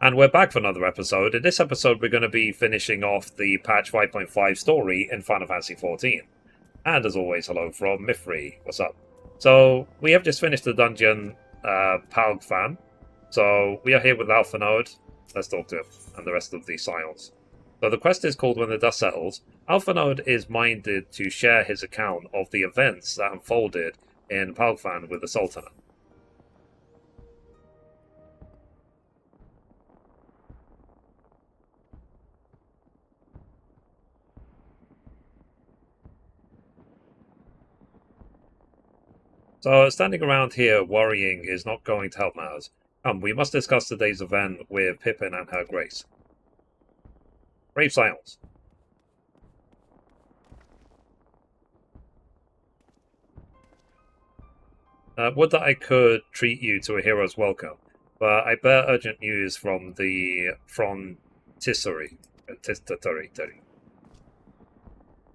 And we're back for another episode. In this episode, we're going to be finishing off the patch 5.5 story in Final Fantasy XIV. And as always, hello from Mithrie. What's up? So, we have just finished the dungeon, Palgfan. So, we are here with Alpha Node. Let's talk to him and the rest of the Scions. So, the quest is called When the Dust Settles. Alpha Node is minded to share his account of the events that unfolded in Palgfan with the Sultanate. So, standing around here worrying is not going to help matters. Come, we must discuss today's event with Pippin and her grace. Brave Scions. Would that I could treat you to a hero's welcome, but I bear urgent news from the Frontisserie.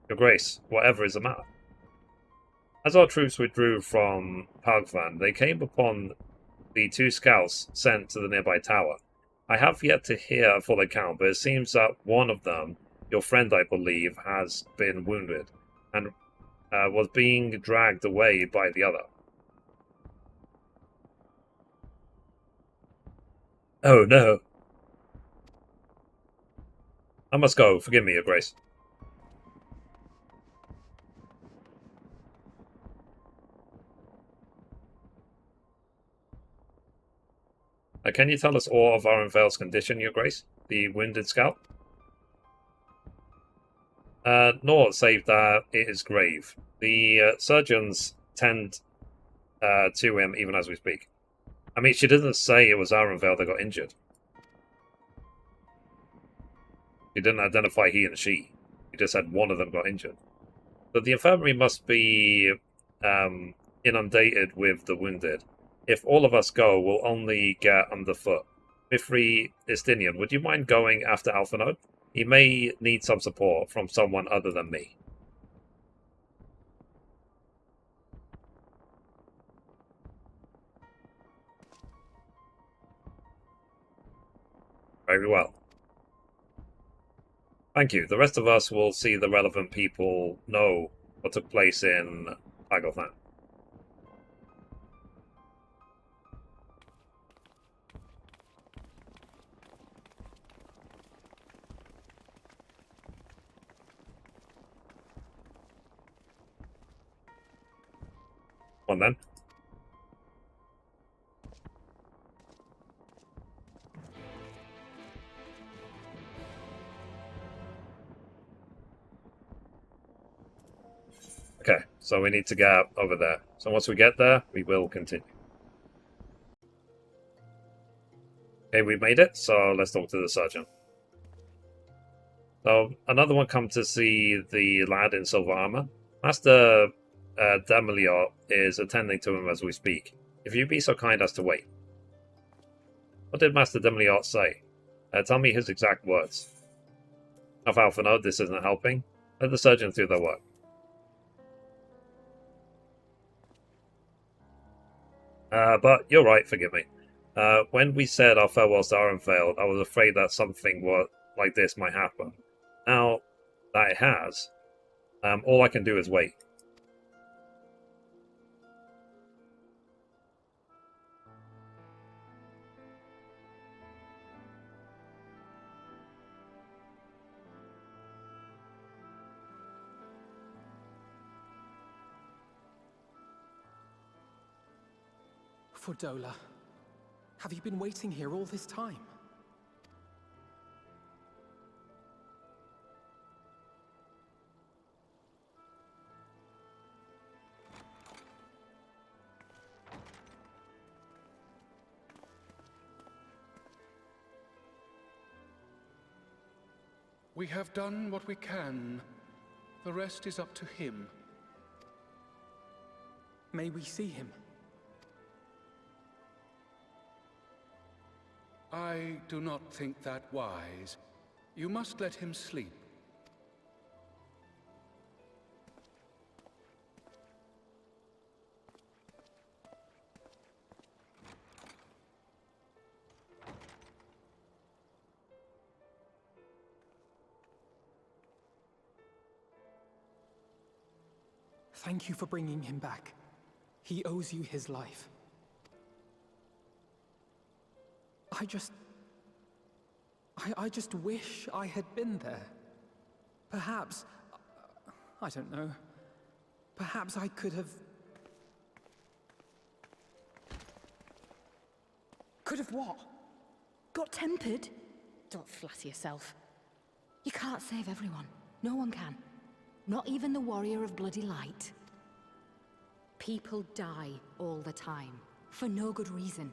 Your grace, whatever is the matter? As our troops withdrew from Palgfan, they came upon the two scouts sent to the nearby tower. I have yet to hear a full account, but it seems that one of them, your friend I believe, has been wounded, and was being dragged away by the other. Oh no. I must go. Forgive me, Your Grace. Can you tell us all of Arenvale's condition, Your Grace? The wounded scout? Naught save that it is grave. The surgeons tend to him even as we speak. I mean, she didn't say it was Arenvale that got injured. She didn't identify he and she. She just said one of them got injured. So the infirmary must be inundated with the wounded. If all of us go, we'll only get underfoot. Mithrie Istinian, would you mind going after Alpha Node? He may need some support from someone other than me. Very well. Thank you. The rest of us will see the relevant people know what took place in Palgfan. On then. Okay, so we need to get over there. So once we get there, we will continue. Okay, we made it, so let's talk to the surgeon. So, another one come to see the lad in silver armor. Master Demeliot is attending to him as we speak. If you be so kind as to wait. What did Master Demeliot say? Tell me his exact words. Alpha Node, this isn't helping. Let the surgeons do their work. But you're right, forgive me. When we said our farewells to Arenvale, I was afraid that something like this might happen. Now that it has, all I can do is wait. Fordola, have you been waiting here all this time? We have done what we can. The rest is up to him. May we see him? I do not think that wise. You must let him sleep. Thank you for bringing him back. He owes you his life. I just wish I had been there. Perhaps, I don't know. Perhaps I could have... Could have what? Got tempered? Don't flatter yourself. You can't save everyone. No one can. Not even the warrior of bloody light. People die all the time, for no good reason.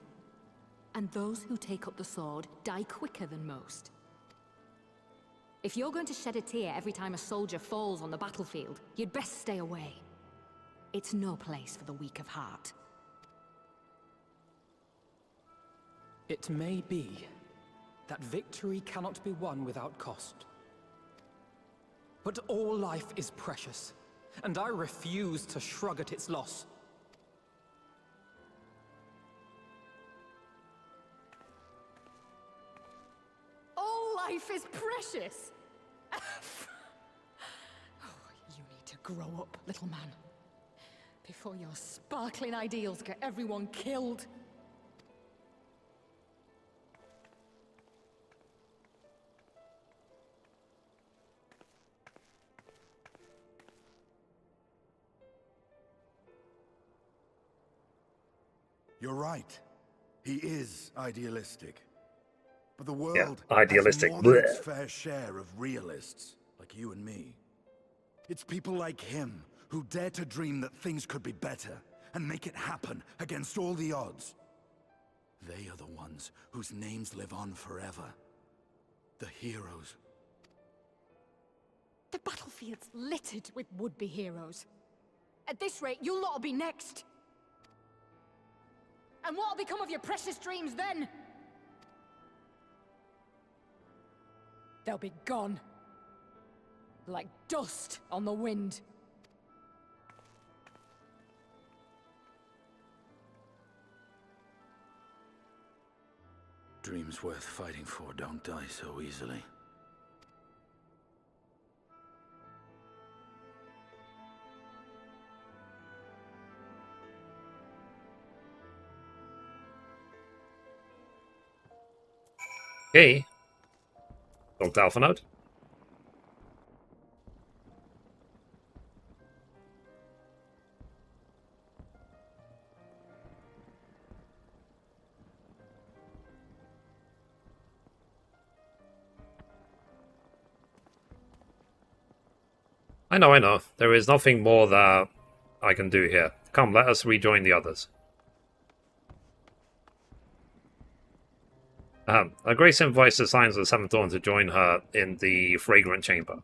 And those who take up the sword die quicker than most. If you're going to shed a tear every time a soldier falls on the battlefield, you'd best stay away. It's no place for the weak of heart. It may be that victory cannot be won without cost. But all life is precious, and I refuse to shrug at its loss. All life is precious! Oh, you need to grow up, little man. Before your sparkling ideals get everyone killed. You're right. He is idealistic. But the world idealistic. has more than its fair share of realists, like you and me. It's people like him who dare to dream that things could be better and make it happen against all the odds. They are the ones whose names live on forever. The heroes. The battlefield's littered with would-be heroes. At this rate, you'll lot will be next. And what'll become of your precious dreams then? They'll be gone. Like dust on the wind. Dreams worth fighting for don't die so easily. Okay. Locked Alpha Node. I know. There is nothing more that I can do here. Come, let us rejoin the others. Grace invites the Signs of the Seventh Dawn to join her in the Fragrant Chamber.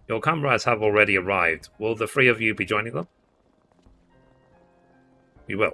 Your comrades have already arrived. Will the three of you be joining them? You will.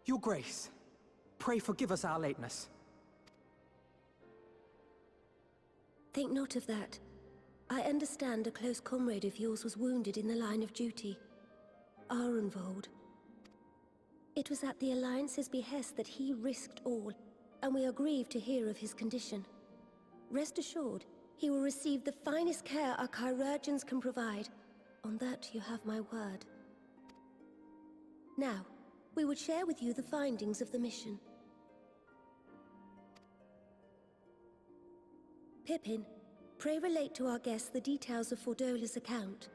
Your Grace, pray forgive us our lateness. Think not of that. I understand a close comrade of yours was wounded in the line of duty. Arenvold. It was at the Alliance's behest that he risked all, and we are grieved to hear of his condition. Rest assured, he will receive the finest care our chirurgeons can provide. On that you have my word. Now, we would share with you the findings of the mission. Pippin, pray relate to our guests the details of Fordola's account.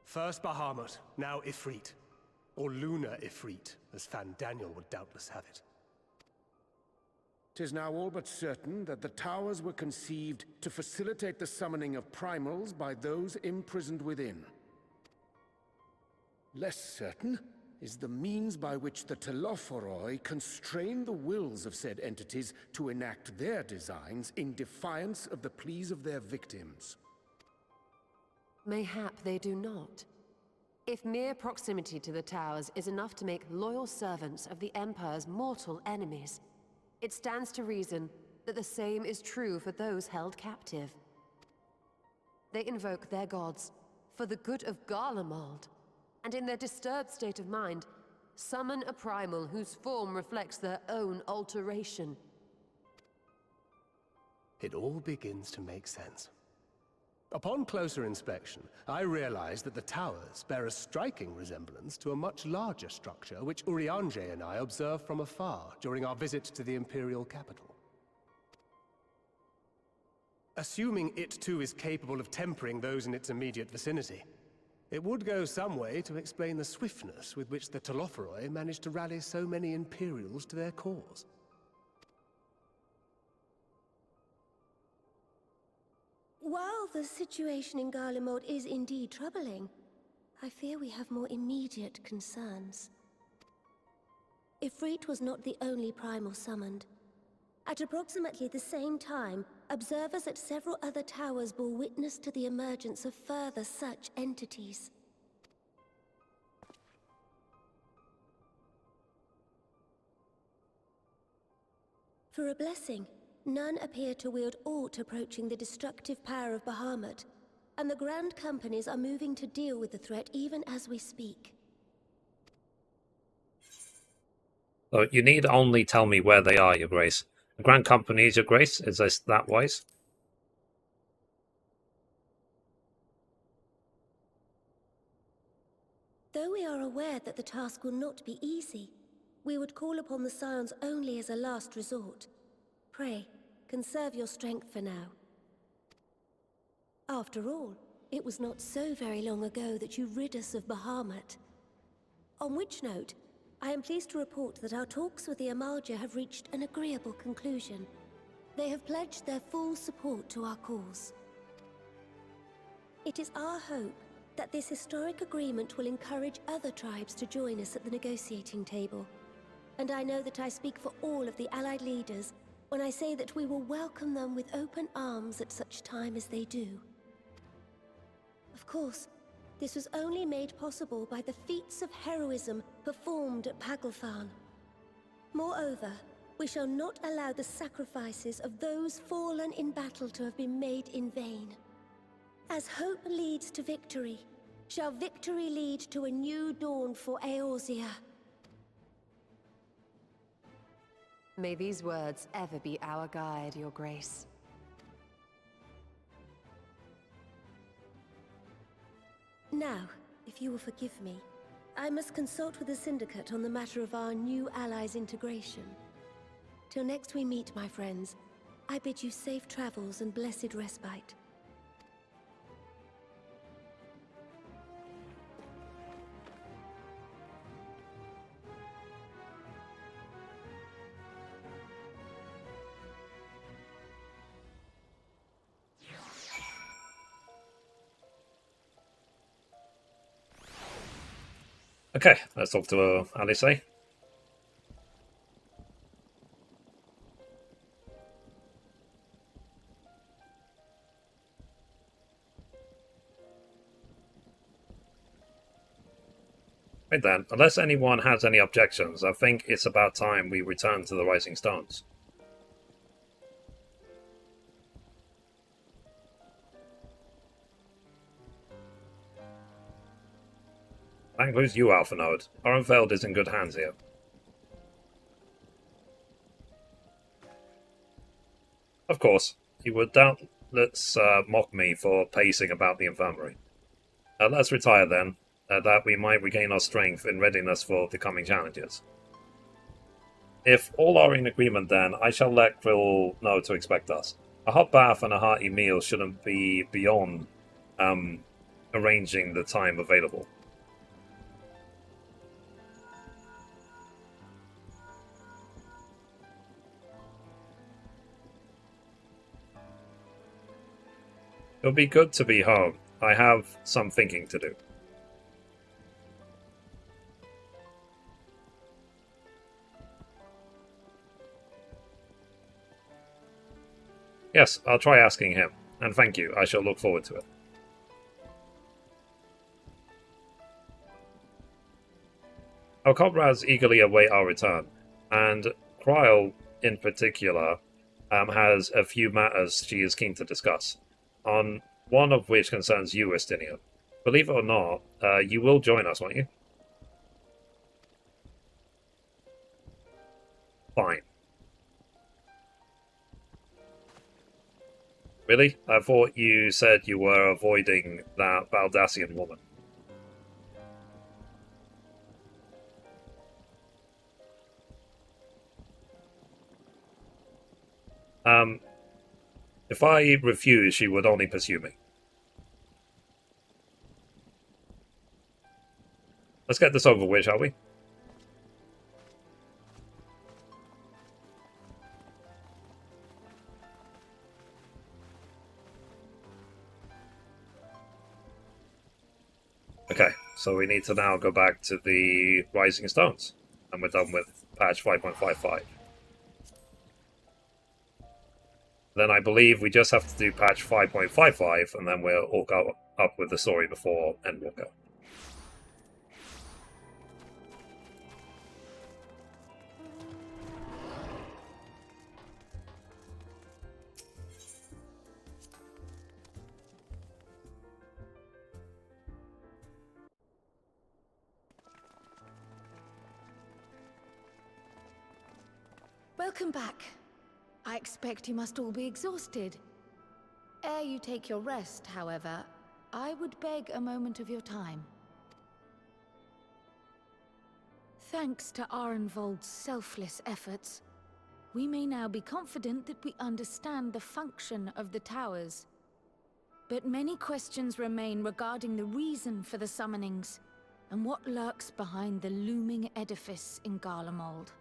First Bahamut, now Ifrit. or lunar Ifrit, as Fan Daniel would doubtless have it. 'Tis now all but certain that the towers were conceived to facilitate the summoning of primals by those imprisoned within. Less certain is the means by which the Telophoroi constrain the wills of said entities to enact their designs in defiance of the pleas of their victims. Mayhap they do not. If mere proximity to the towers is enough to make loyal servants of the Empire's mortal enemies, it stands to reason that the same is true for those held captive. They invoke their gods for the good of Garlemald, and in their disturbed state of mind, summon a primal whose form reflects their own alteration. It all begins to make sense. Upon closer inspection, I realized that the towers bear a striking resemblance to a much larger structure which Urianger and I observed from afar during our visit to the Imperial capital. Assuming it too is capable of tempering those in its immediate vicinity, it would go some way to explain the swiftness with which the Telophoroi managed to rally so many Imperials to their cause. While the situation in Garlemald is indeed troubling, I fear we have more immediate concerns. Ifrit was not the only primal summoned. At approximately the same time, observers at several other towers bore witness to the emergence of further such entities. For a blessing, none appear to wield aught approaching the destructive power of Bahamut, and the Grand Companies are moving to deal with the threat even as we speak. So you need only tell me where they are, Your Grace. The Grand Companies, Your Grace? Is this that wise? Though we are aware that the task will not be easy, we would call upon the Scions only as a last resort. Pray, conserve your strength for now. After all, it was not so very long ago that you rid us of Bahamut. On which note, I am pleased to report that our talks with the Amalja have reached an agreeable conclusion. They have pledged their full support to our cause. It is our hope that this historic agreement will encourage other tribes to join us at the negotiating table. And I know that I speak for all of the Allied leaders when I say that we will welcome them with open arms at such time as they do. Of course, this was only made possible by the feats of heroism performed at Paglfan. Moreover, we shall not allow the sacrifices of those fallen in battle to have been made in vain. As hope leads to victory, shall victory lead to a new dawn for Eorzea. May these words ever be our guide, Your Grace. Now, if you will forgive me, I must consult with the Syndicate on the matter of our new allies' integration. Till next we meet, my friends, I bid you safe travels and blessed respite. Okay, let's talk to Alice. Right then, unless anyone has any objections, I think it's about time we return to the Rising Stones. That includes you, Alpha Node. Orenfeld is in good hands here. Of course, you would doubtless mock me for pacing about the infirmary. Let's retire then, that we might regain our strength in readiness for the coming challenges. If all are in agreement then, I shall let Krill know to expect us. A hot bath and a hearty meal shouldn't be beyond arranging the time available. It'll be good to be home. I have some thinking to do. Yes, I'll try asking him. And thank you, I shall look forward to it. Our comrades eagerly await our return, and Kryl, in particular, has a few matters she is keen to discuss, on one of which concerns you, Estinian. Believe it or not, you will join us, won't you? Fine. Really? I thought you said you were avoiding that Baldassian woman. If I refuse, she would only pursue me. Let's get this over with, shall we? Okay, so we need to now go back to the Rising Stones, and we're done with patch 5.55. Then I believe we just have to do patch 5.55, and then we'll all go up with the story before Endwalker. Welcome back. I expect you must all be exhausted. Ere you take your rest, however, I would beg a moment of your time. Thanks to Arenvold's selfless efforts, we may now be confident that we understand the function of the towers. But many questions remain regarding the reason for the summonings, and what lurks behind the looming edifice in Garlemald.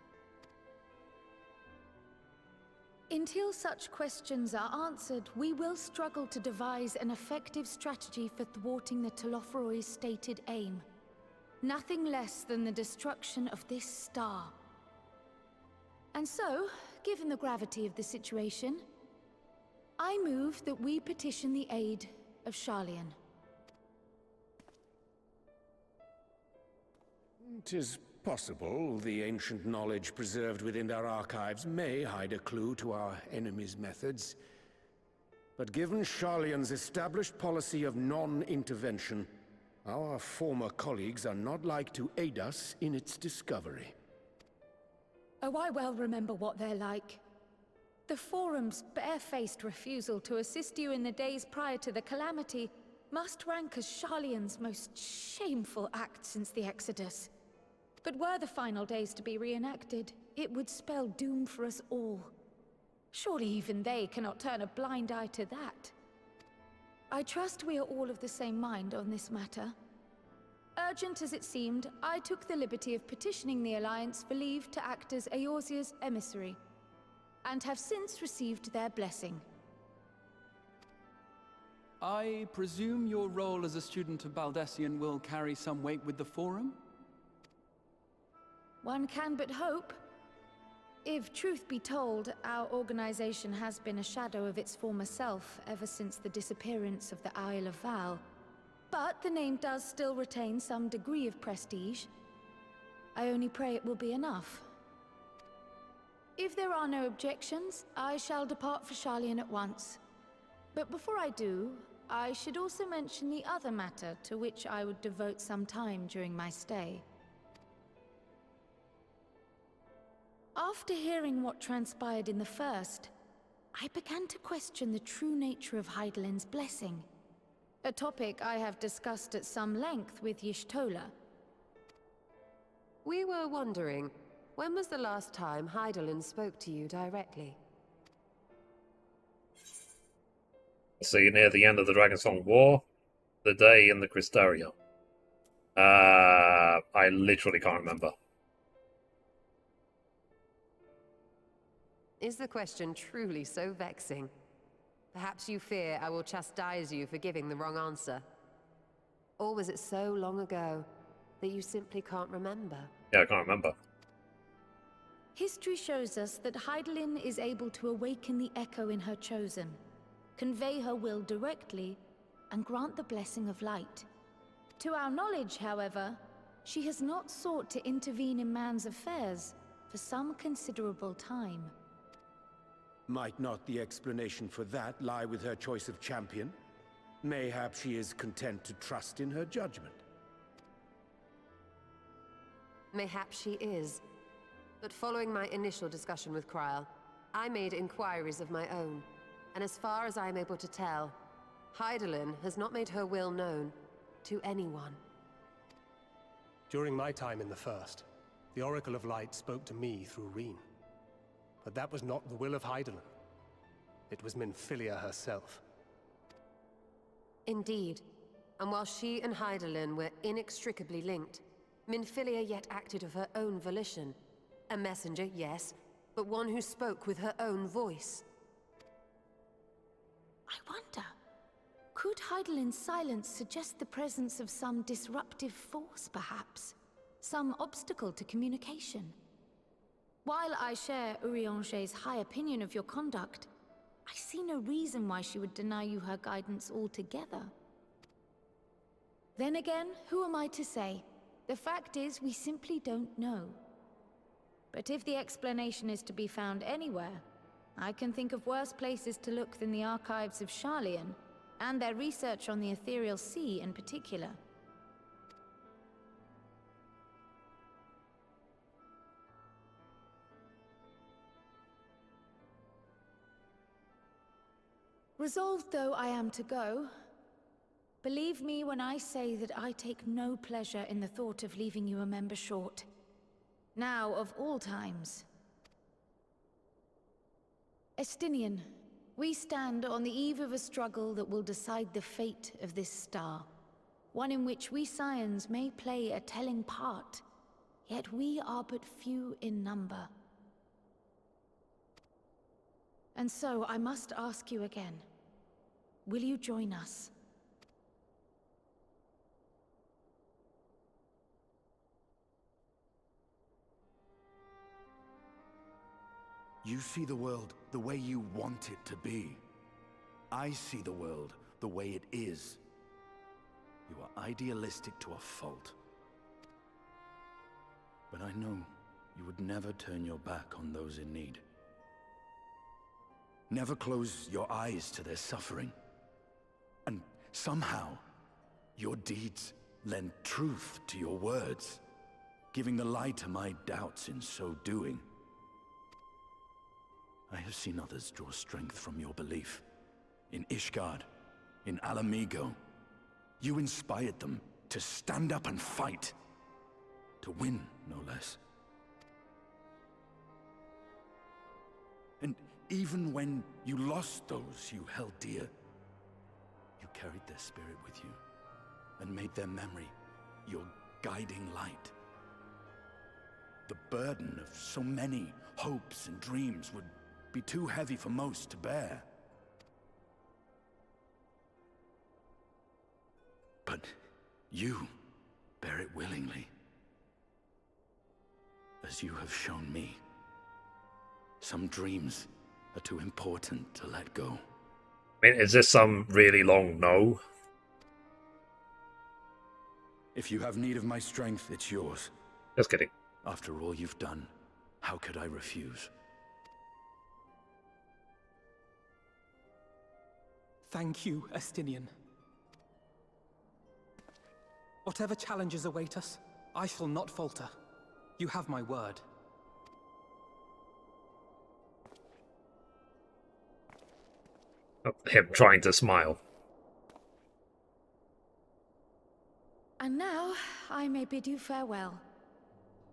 Until such questions are answered, we will struggle to devise an effective strategy for thwarting the Telophoroi's stated aim. Nothing less than the destruction of this star. And so, given the gravity of the situation, I move that we petition the aid of Sharlayan. 'Tis possible the ancient knowledge preserved within their archives may hide a clue to our enemy's methods. But given Sharlayan's established policy of non-intervention, our former colleagues are not like to aid us in its discovery. Oh, I well remember what they're like. The Forum's barefaced refusal to assist you in the days prior to the calamity must rank as Sharlayan's most shameful act since the Exodus. But were the final days to be reenacted, it would spell doom for us all. Surely even they cannot turn a blind eye to that. I trust we are all of the same mind on this matter. Urgent as it seemed, I took the liberty of petitioning the Alliance for leave to act as Eorzea's emissary, and have since received their blessing. I presume your role as a student of Baldassian will carry some weight with the Forum? One can but hope. If truth be told, our organization has been a shadow of its former self ever since the disappearance of the Isle of Val. But the name does still retain some degree of prestige. I only pray it will be enough. If there are no objections, I shall depart for Sharlayan at once. But before I do, I should also mention the other matter to which I would devote some time during my stay. After hearing what transpired in the first, I began to question the true nature of Hydaelyn's blessing. A topic I have discussed at some length with Y'shtola. We were wondering, when was the last time Hydaelyn spoke to you directly? See, near the end of the Dragonsong War, the day in the Crystarium. I literally can't remember. Is the question truly so vexing? Perhaps you fear I will chastise you for giving the wrong answer. Or was it so long ago that you simply can't remember? Yeah, I can't remember. History shows us that Hydaelyn is able to awaken the echo in her chosen, convey her will directly, and grant the blessing of light. To our knowledge, however, she has not sought to intervene in man's affairs for some considerable time. Might not the explanation for that lie with her choice of champion? Mayhap she is content to trust in her judgment. Mayhaps she is. But following my initial discussion with Kryl, I made inquiries of my own. And as far as I am able to tell, Hydaelyn has not made her will known to anyone. During my time in the First, the Oracle of Light spoke to me through Reen. But that was not the will of Hydaelyn. It was Minfilia herself. Indeed. And while she and Hydaelyn were inextricably linked, Minfilia yet acted of her own volition. A messenger, yes, but one who spoke with her own voice. I wonder, could Hydaelyn's silence suggest the presence of some disruptive force, perhaps? Some obstacle to communication? While I share Urianger's high opinion of your conduct, I see no reason why she would deny you her guidance altogether. Then again, who am I to say? The fact is, we simply don't know. But if the explanation is to be found anywhere, I can think of worse places to look than the archives of Sharlayan, and their research on the Ethereal Sea in particular. Resolved though I am to go, believe me when I say that I take no pleasure in the thought of leaving you a member short. Now of all times. Estinian, we stand on the eve of a struggle that will decide the fate of this star. One in which we Scions may play a telling part, yet we are but few in number. And so I must ask you again, will you join us? You see the world the way you want it to be. I see the world the way it is. You are idealistic to a fault. But I know you would never turn your back on those in need. Never close your eyes to their suffering. And somehow, your deeds lend truth to your words, giving the lie to my doubts in so doing. I have seen others draw strength from your belief. In Ishgard, in Alamigo. You inspired them to stand up and fight. To win, no less. And even when you lost those you held dear, you carried their spirit with you and made their memory your guiding light. The burden of so many hopes and dreams would be too heavy for most to bear. But you bear it willingly, as you have shown me. Some dreams are too important to let go. I mean, is this some really long no? If you have need of my strength, it's yours. Just kidding. After all you've done, how could I refuse? Thank you, Estinian. Whatever challenges await us, I shall not falter. You have my word. Him trying to smile. And now, I may bid you farewell.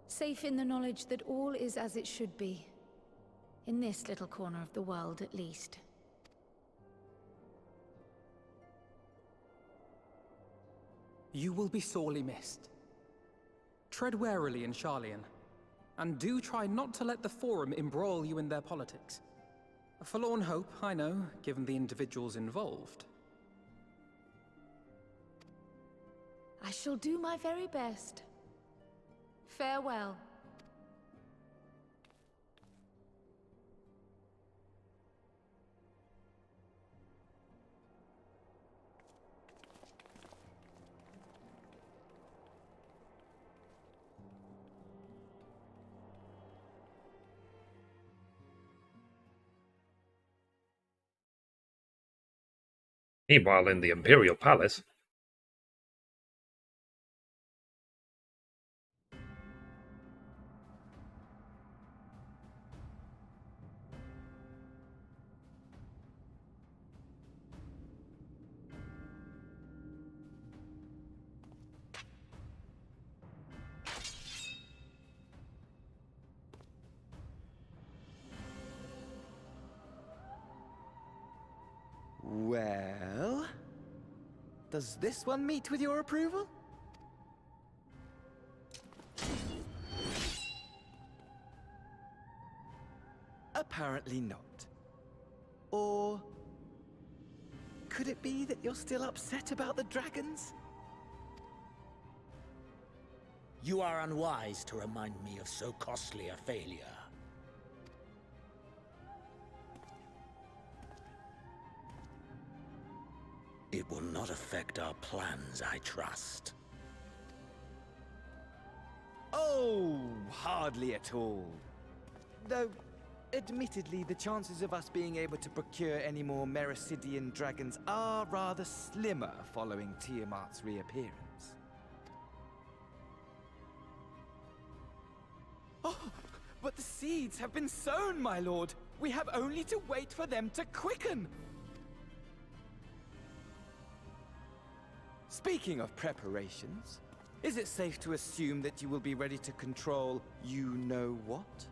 Safe in the knowledge that all is as it should be. In this little corner of the world, at least. You will be sorely missed. Tread warily in Sharlayan, and do try not to let the Forum embroil you in their politics. A forlorn hope, I know, given the individuals involved. I shall do my very best. Farewell. Meanwhile, in the Imperial Palace. Well, does this one meet with your approval? Apparently not. Or could it be that you're still upset about the dragons? You are unwise to remind me of so costly a failure. It will not affect our plans, I trust. Oh, hardly at all. Though, admittedly, the chances of us being able to procure any more Mericidian dragons are rather slimmer following Tiamat's reappearance. Oh, but the seeds have been sown, my lord. We have only to wait for them to quicken. Speaking of preparations, is it safe to assume that you will be ready to control you-know-what?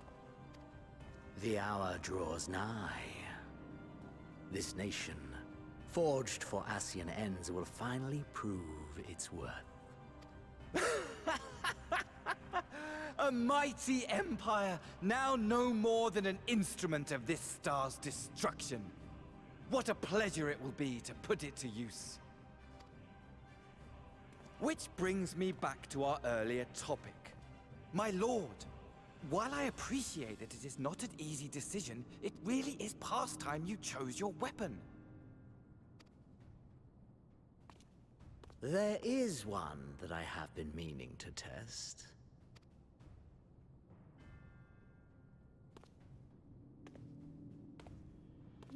The hour draws nigh. This nation, forged for Ascian ends, will finally prove its worth. A mighty empire, now no more than an instrument of this star's destruction. What a pleasure it will be to put it to use. Which brings me back to our earlier topic. My lord, while I appreciate that it is not an easy decision, it really is past time you chose your weapon. There is one that I have been meaning to test.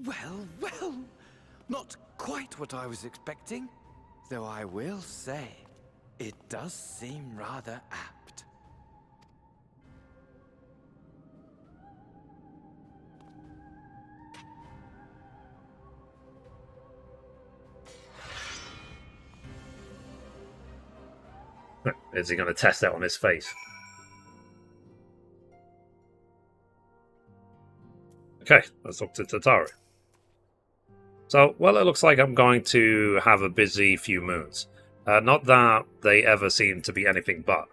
Well, well, not quite what I was expecting, though I will say, it does seem rather apt. Is he going to test it on his face? Okay, let's talk to Tataru. So, well, it looks like I'm going to have a busy few moons. Not that they ever seem to be anything but.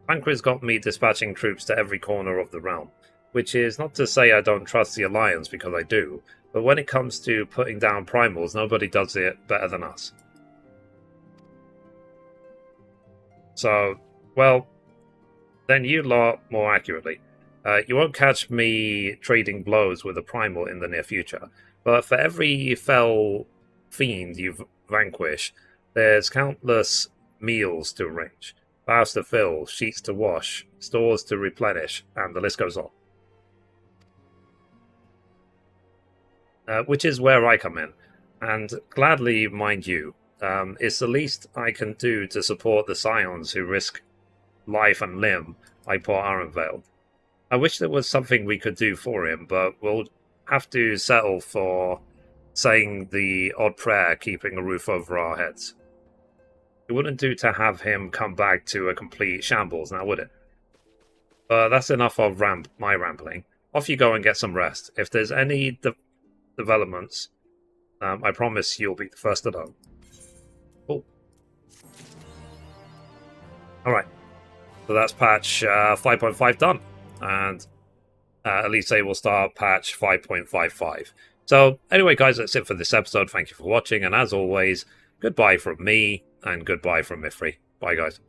Banquet's got me dispatching troops to every corner of the realm, which is not to say I don't trust the Alliance, because I do, but when it comes to putting down primals, nobody does it better than us. So, well, then you lot more accurately. You won't catch me trading blows with a primal in the near future, but for every fell fiend you vanquish, there's countless meals to arrange, baths to fill, sheets to wash, stores to replenish, and the list goes on. Which is where I come in, and gladly, mind you, it's the least I can do to support the scions who risk life and limb like poor Arenvale. I wish there was something we could do for him, but we'll have to settle for saying the odd prayer keeping a roof over our heads. It wouldn't do to have him come back to a complete shambles now, would it? But that's enough of my rambling. Off you go and get some rest. If there's any developments, I promise you'll be the first to know. Cool. Alright. So that's patch 5.5 done. And at least they will start patch 5.55. So anyway, guys, that's it for this episode. Thank you for watching, and as always, goodbye from me, and goodbye from Mithrie. Bye, guys.